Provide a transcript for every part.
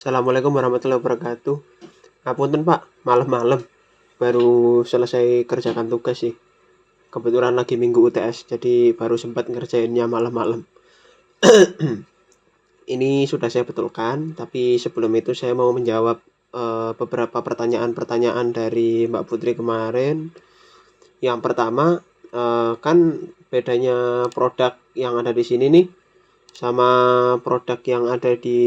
Assalamualaikum warahmatullahi wabarakatuh. Ngapunten Pak, malam-malam baru selesai kerjakan tugas sih. Kebetulan lagi minggu UTS, jadi baru sempat ngerjainnya malam-malam. Ini sudah saya betulkan, tapi sebelum itu saya mau menjawab beberapa pertanyaan-pertanyaan dari Mbak Putri kemarin. Yang pertama, kan bedanya produk yang ada di sini nih sama produk yang ada di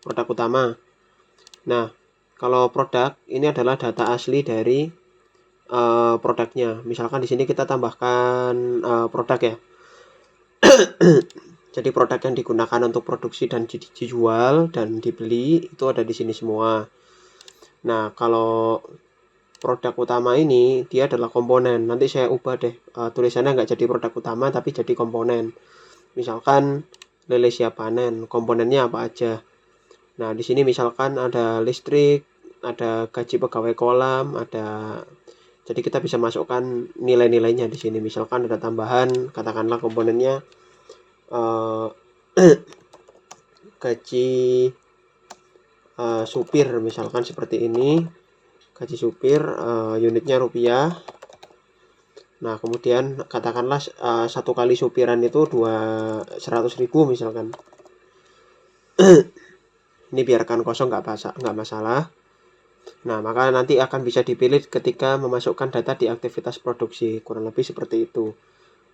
produk utama. Nah, kalau produk ini adalah data asli dari produknya. Misalkan di sini kita tambahkan produk ya. Jadi produk yang digunakan untuk produksi dan dijual dan dibeli itu ada di sini semua. Nah, kalau produk utama ini dia adalah komponen. Nanti saya ubah deh tulisannya nggak jadi produk utama tapi jadi komponen. Misalkan lele siap panen, komponennya apa aja. Nah, di sini misalkan ada listrik, ada gaji pegawai kolam, ada jadi kita bisa masukkan nilai-nilainya di sini. Misalkan ada tambahan, katakanlah komponennya eh, gaji supir misalkan seperti ini. Gaji supir unitnya rupiah. Nah, kemudian katakanlah satu kali supiran itu 100.000 misalkan. Ini biarkan kosong nggak masalah. Nah, maka nanti akan bisa dipilih ketika memasukkan data di aktivitas produksi. Kurang lebih seperti itu.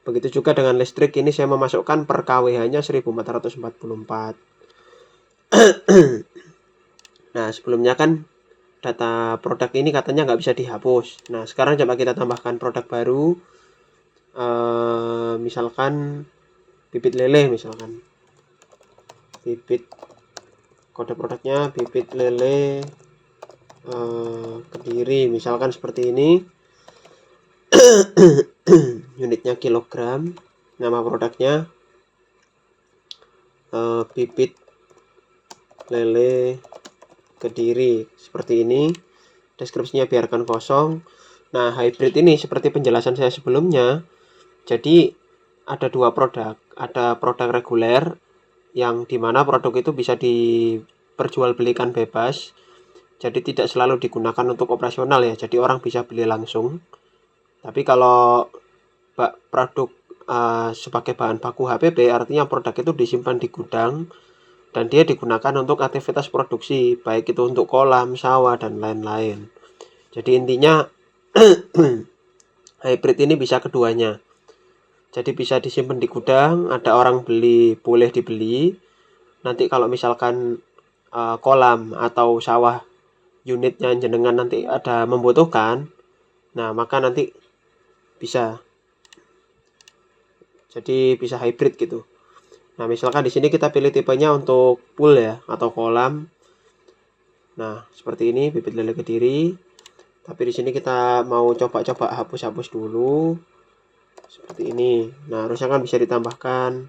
Begitu juga dengan listrik, ini saya memasukkan per kWh-nya 1444. Nah, sebelumnya kan data produk ini katanya nggak bisa dihapus. Nah, sekarang coba kita tambahkan produk baru. Misalkan bibit lele misalkan. Bibit, kode produknya bibit lele Kediri misalkan seperti ini. Unitnya kilogram, nama produknya bibit lele Kediri seperti ini. Deskripsinya biarkan kosong. Nah, hybrid ini seperti penjelasan saya sebelumnya, jadi ada dua produk. Ada produk reguler yang dimana produk itu bisa diperjualbelikan bebas, jadi tidak selalu digunakan untuk operasional ya, jadi orang bisa beli langsung. Tapi kalau produk sebagai bahan baku HPP, artinya produk itu disimpan di gudang dan dia digunakan untuk aktivitas produksi, baik itu untuk kolam, sawah, dan lain-lain. Jadi intinya hybrid ini bisa keduanya. Jadi bisa disimpan di gudang, ada orang beli, boleh dibeli. Nanti kalau misalkan kolam atau sawah unitnya jenengan nanti ada membutuhkan, nah maka nanti bisa. Jadi bisa hybrid gitu. Nah, misalkan di sini kita pilih tipenya untuk pool ya atau kolam. Nah, seperti ini bibit lele Kediri. Tapi di sini kita mau coba-coba hapus-hapus dulu. Seperti ini. Nah, harusnya kan bisa ditambahkan.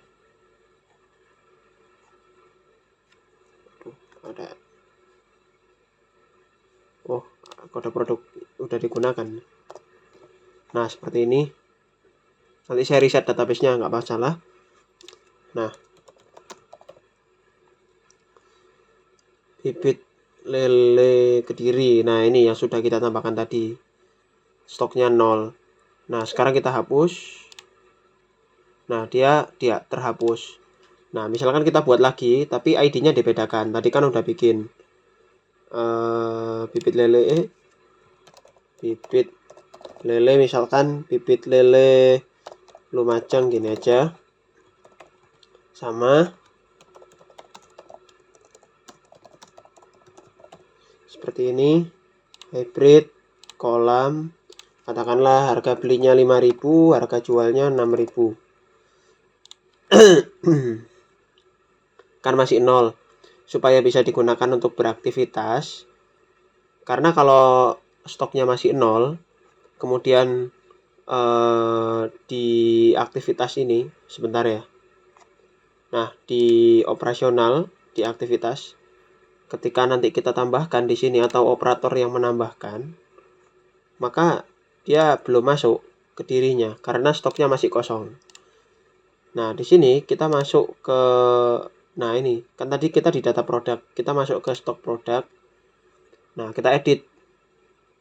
Ada. Oh, kode produk udah digunakan. Nah, seperti ini. Nanti saya reset database-nya, nggak masalah. Nah, bibit lele Kediri. Nah, ini yang sudah kita tambahkan tadi. Stoknya 0. Nah, sekarang kita hapus. Nah, dia terhapus. Nah, misalkan kita buat lagi, tapi ID-nya dibedakan. Tadi kan udah bikin bibit lele, bibit lele misalkan bibit lele Lumajang gini aja, sama seperti ini. Hybrid kolam, katakanlah harga belinya 5.000, harga jualnya 6.000. Kan masih 0, supaya bisa digunakan untuk beraktivitas. Karena kalau stoknya masih 0, kemudian di aktivitas ini sebentar ya. Nah, di operasional, di aktivitas, ketika nanti kita tambahkan di sini atau operator yang menambahkan, maka dia belum masuk ke dirinya karena stoknya masih kosong. Nah, di sini kita masuk ke Nah, ini kan tadi kita di data produk, kita masuk ke stok produk. Nah, kita edit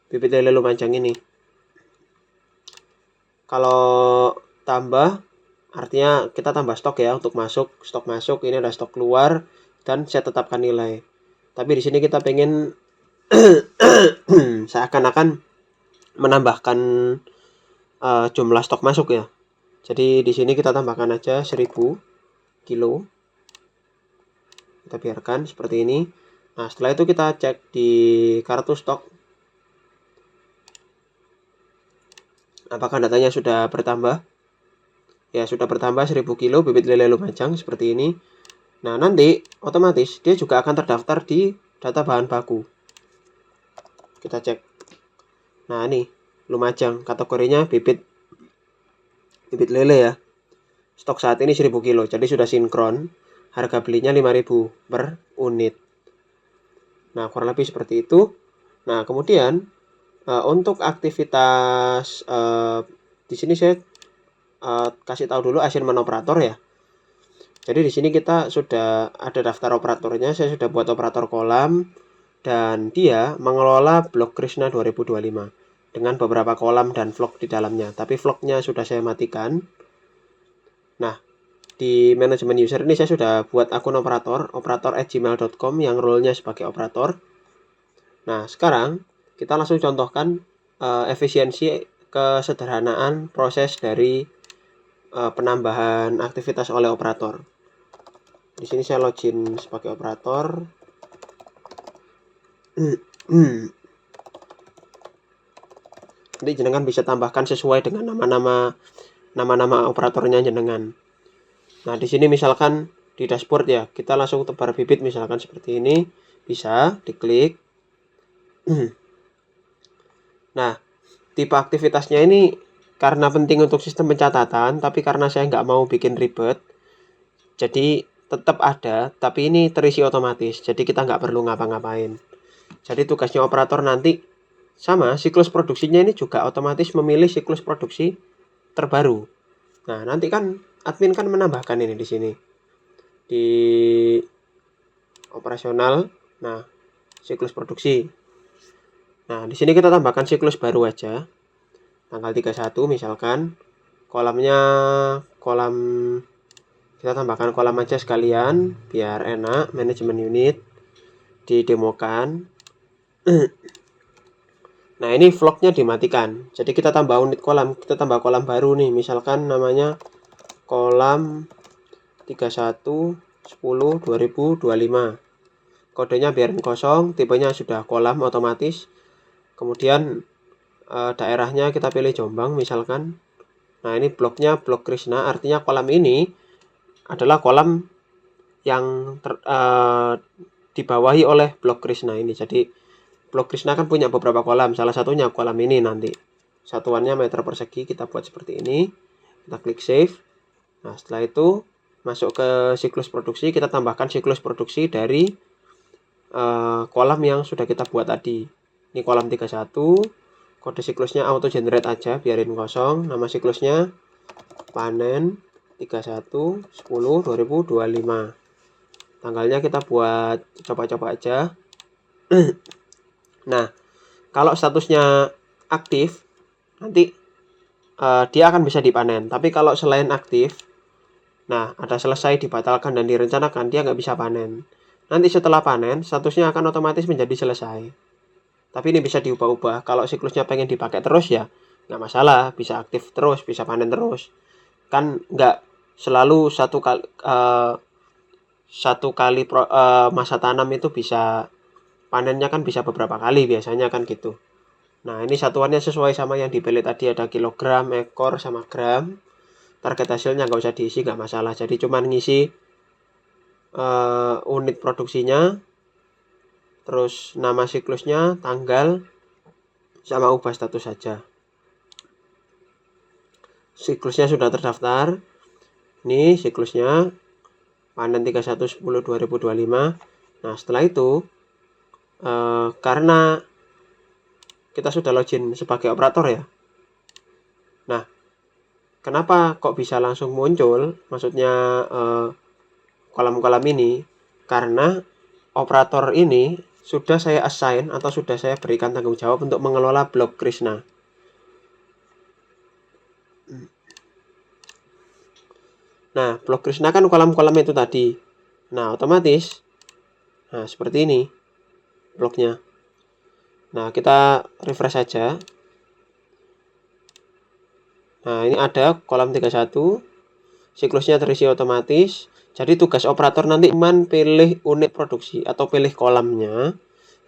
bibit lele lumajang ini. Kalau tambah artinya kita tambah stok ya, untuk masuk, stok masuk, ini ada stok keluar dan saya tetapkan nilai. Tapi di sini kita pengen seakan-akan menambahkan jumlah stok masuk ya. Jadi di sini kita tambahkan aja 1000 kilo. Kita biarkan seperti ini. Nah, setelah itu kita cek di kartu stok. Apakah datanya sudah bertambah? Ya, sudah bertambah 1000 kilo bibit lele lumajang seperti ini. Nah, nanti otomatis dia juga akan terdaftar di data bahan baku. Kita cek. Nah, ini lumajang, kategorinya bibit lele ya. Stok saat ini 1000 kilo, jadi sudah sinkron. Harga belinya 5.000 per unit. Nah, kurang lebih seperti itu. Nah, kemudian untuk aktivitas di sini saya kasih tahu dulu assignment operator ya. Jadi di sini kita sudah ada daftar operatornya, saya sudah buat operator kolam dan dia mengelola blok Krishna 2025 dengan beberapa kolam dan vlog di dalamnya. Tapi vlognya sudah saya matikan. Nah, di manajemen user ini saya sudah buat akun operator@gmail.com yang role-nya sebagai operator. Nah, sekarang kita langsung contohkan efisiensi kesederhanaan proses dari penambahan aktivitas oleh operator. Di sini saya login sebagai operator. Nanti jenengan bisa tambahkan sesuai dengan nama-nama operatornya jenengan. Nah, di sini misalkan di dashboard ya, kita langsung tebar bibit misalkan seperti ini, bisa diklik. Nah, tipe aktivitasnya ini karena penting untuk sistem pencatatan, tapi karena saya nggak mau bikin ribet, jadi tetap ada, tapi ini terisi otomatis, jadi kita nggak perlu ngapa-ngapain. Jadi tugasnya operator nanti sama, siklus produksinya ini juga otomatis memilih siklus produksi terbaru. Nah, nanti kan admin kan menambahkan ini di sini. Di operasional, nah, siklus produksi. Nah, di sini kita tambahkan siklus baru aja. Tanggal 31 misalkan. Kolamnya kolam, kita tambahkan kolam aja sekalian biar enak, manajemen unit didemokan. Nah, ini vlognya dimatikan. Jadi kita tambah unit kolam, kita tambah kolam baru nih, misalkan namanya kolam 31/10/2025. Kodenya biarin kosong, tipenya sudah kolam otomatis. Kemudian daerahnya kita pilih Jombang misalkan. Nah, ini bloknya blok Krishna, artinya kolam ini adalah kolam yang dibawahi oleh blok Krishna ini. Jadi blok Krishna kan punya beberapa kolam, salah satunya kolam ini nanti. Satuannya meter persegi, kita buat seperti ini. Kita klik save. Nah, setelah itu masuk ke siklus produksi, kita tambahkan siklus produksi dari kolam yang sudah kita buat tadi. Ini kolam 31, kode siklusnya auto generate aja, biarin kosong. Nama siklusnya panen 31/10/2025. Tanggalnya kita buat coba-coba aja. Nah, kalau statusnya aktif, nanti dia akan bisa dipanen. Tapi kalau selain aktif, nah, ada selesai, dibatalkan, dan direncanakan, dia nggak bisa panen. Nanti setelah panen, statusnya akan otomatis menjadi selesai. Tapi ini bisa diubah-ubah. Kalau siklusnya pengen dipakai terus ya, nggak masalah. Bisa aktif terus, bisa panen terus. Kan nggak selalu satu kali masa tanam itu bisa, panennya kan bisa beberapa kali biasanya kan gitu. Nah, ini satuannya sesuai sama yang dipilih tadi, ada kilogram, ekor, sama gram. Target hasilnya nggak usah diisi, nggak masalah. Jadi cuman ngisi unit produksinya, terus nama siklusnya, tanggal, sama ubah status saja. Siklusnya sudah terdaftar. Ini siklusnya panen 31/10/2025. Nah, setelah itu karena kita sudah login sebagai operator ya. Nah, kenapa kok bisa langsung muncul? Maksudnya kolam-kolam ini karena operator ini sudah saya assign atau sudah saya berikan tanggung jawab untuk mengelola blok Krishna. Nah, blok Krishna kan kolam-kolam itu tadi. Nah, otomatis seperti ini bloknya. Nah, kita refresh saja. Nah, ini ada kolam 31. Siklusnya terisi otomatis. Jadi tugas operator nanti cuman pilih unit produksi atau pilih kolamnya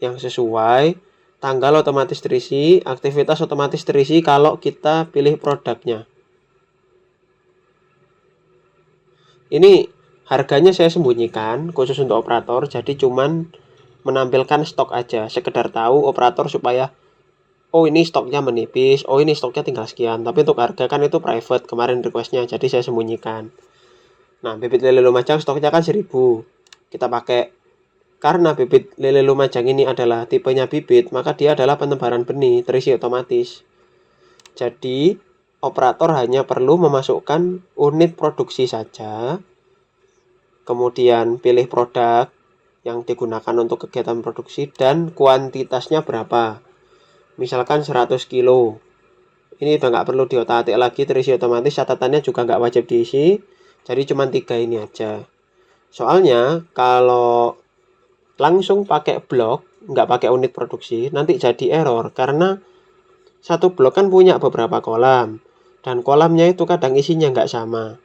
yang sesuai, tanggal otomatis terisi, aktivitas otomatis terisi kalau kita pilih produknya. Ini harganya saya sembunyikan khusus untuk operator, jadi cuman menampilkan stok aja, sekedar tahu operator supaya oh ini stoknya menipis, oh ini stoknya tinggal sekian. Tapi untuk harga kan itu private kemarin requestnya, jadi saya sembunyikan. Nah, bibit lele lumajang stoknya kan 1000. Kita pakai karena bibit lele lumajang ini adalah tipenya bibit, maka dia adalah penebaran benih terisi otomatis. Jadi, operator hanya perlu memasukkan unit produksi saja, kemudian pilih produk yang digunakan untuk kegiatan produksi dan kuantitasnya berapa. Misalkan 100 kilo. Ini udah nggak perlu diotak-atik lagi, terisi otomatis, catatannya juga nggak wajib diisi. Jadi cuma 3 ini aja. Soalnya kalau langsung pakai blok, nggak pakai unit produksi, nanti jadi error. Karena satu blok kan punya beberapa kolam. Dan kolamnya itu kadang isinya nggak sama.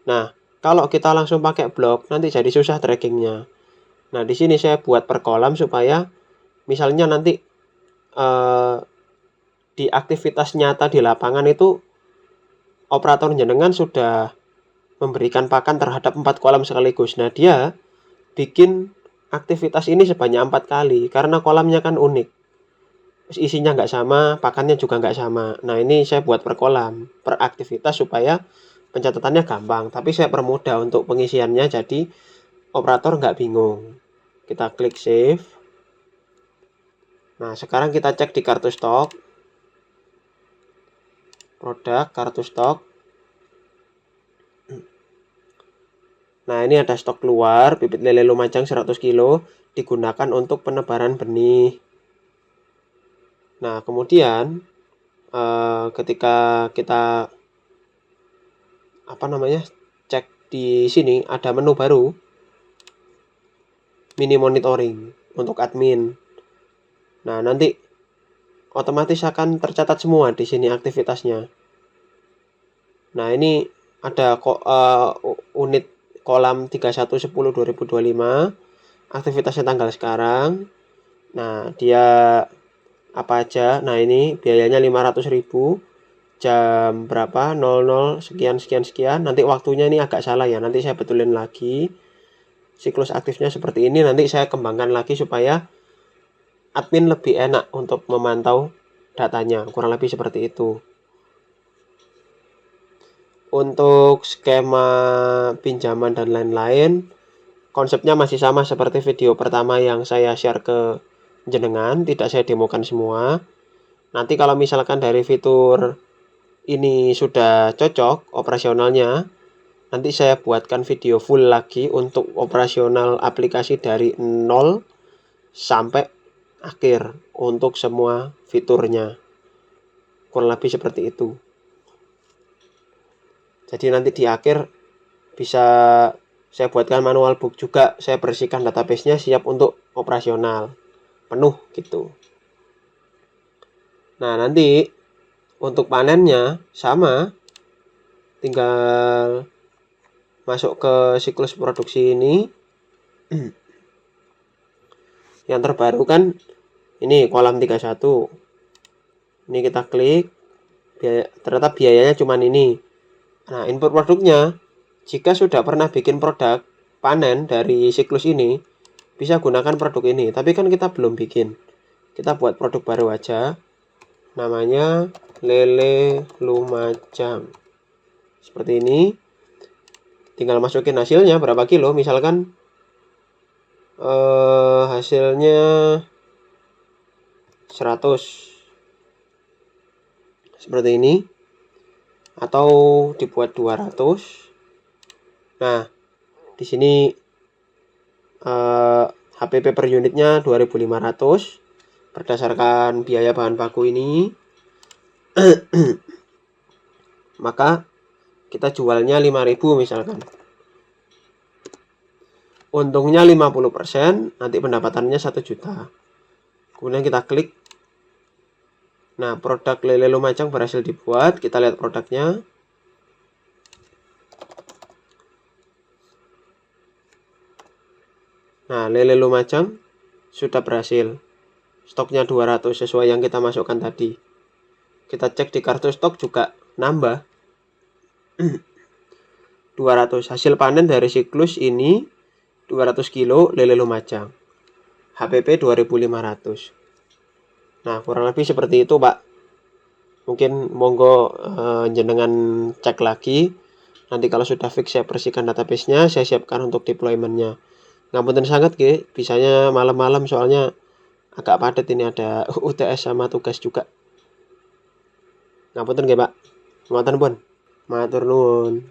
Nah, kalau kita langsung pakai blok, nanti jadi susah trackingnya. Nah, di sini saya buat per kolam supaya misalnya nanti di aktivitas nyata di lapangan itu operator jenengan sudah memberikan pakan terhadap 4 kolam sekaligus. Nah, dia bikin aktivitas ini sebanyak 4 kali karena kolamnya kan unik. Isinya nggak sama, pakannya juga nggak sama. Nah, ini saya buat per kolam, per aktivitas supaya pencatatannya gampang. Tapi saya permudah untuk pengisiannya jadi operator nggak bingung. Kita klik save. Nah, sekarang kita cek di kartu stok. Produk, kartu stok. Nah, ini ada stok keluar, bibit lele lumajang 100 kilo digunakan untuk penebaran benih. Nah, kemudian ketika kita cek di sini ada menu baru, mini monitoring untuk admin. Nah, nanti otomatis akan tercatat semua di sini aktivitasnya. Nah, ini ada unit kolam 31/10/2025, aktivitasnya tanggal sekarang. Nah, dia apa aja? Nah, ini biayanya 500.000, jam berapa? 00 sekian sekian sekian. Nanti waktunya ini agak salah ya. Nanti saya betulin lagi. Siklus aktifnya seperti ini, nanti saya kembangkan lagi supaya admin lebih enak untuk memantau datanya. Kurang lebih seperti itu. Untuk skema pinjaman dan lain-lain, konsepnya masih sama seperti video pertama yang saya share ke jenengan, tidak saya demokan semua. Nanti kalau misalkan dari fitur ini sudah cocok operasionalnya, nanti saya buatkan video full lagi untuk operasional aplikasi dari 0 sampai akhir untuk semua fiturnya. Kurang lebih seperti itu. Jadi nanti di akhir bisa saya buatkan manual book juga, saya bersihkan database-nya siap untuk operasional penuh gitu. Nah, nanti untuk panennya sama, tinggal masuk ke siklus produksi ini. Yang terbaru kan ini kolam 31. Ini kita klik, ternyata biayanya cuma ini. Nah, input produknya, jika sudah pernah bikin produk panen dari siklus ini, bisa gunakan produk ini. Tapi kan kita belum bikin. Kita buat produk baru aja. Namanya lele lumajang. Seperti ini. Tinggal masukin hasilnya berapa kilo. Misalkan hasilnya 100. Seperti ini. Atau dibuat 200. Nah, Di sini HPP per unitnya 2.500 berdasarkan biaya bahan baku ini. Maka kita jualnya 5.000 misalkan. Untungnya 50%, nanti pendapatannya 1 juta. Kemudian kita klik. Nah, produk lele lumajang berhasil dibuat. Kita lihat produknya. Nah, lele lumajang sudah berhasil. Stoknya 200 sesuai yang kita masukkan tadi. Kita cek di kartu stok juga nambah. 200 hasil panen dari siklus ini 200 kilo lele lumajang. HPP 2.500. Nah, kurang lebih seperti itu, Pak. Mungkin monggo jenengan cek lagi. Nanti kalau sudah fix saya bersihkan database-nya, saya siapkan untuk deployment-nya. Ngapunten sangat nggih, bisanya malam-malam soalnya agak padat ini, ada UTS sama tugas juga. Ngapunten nggih, Pak. Ngoten pun. Matur nuwun.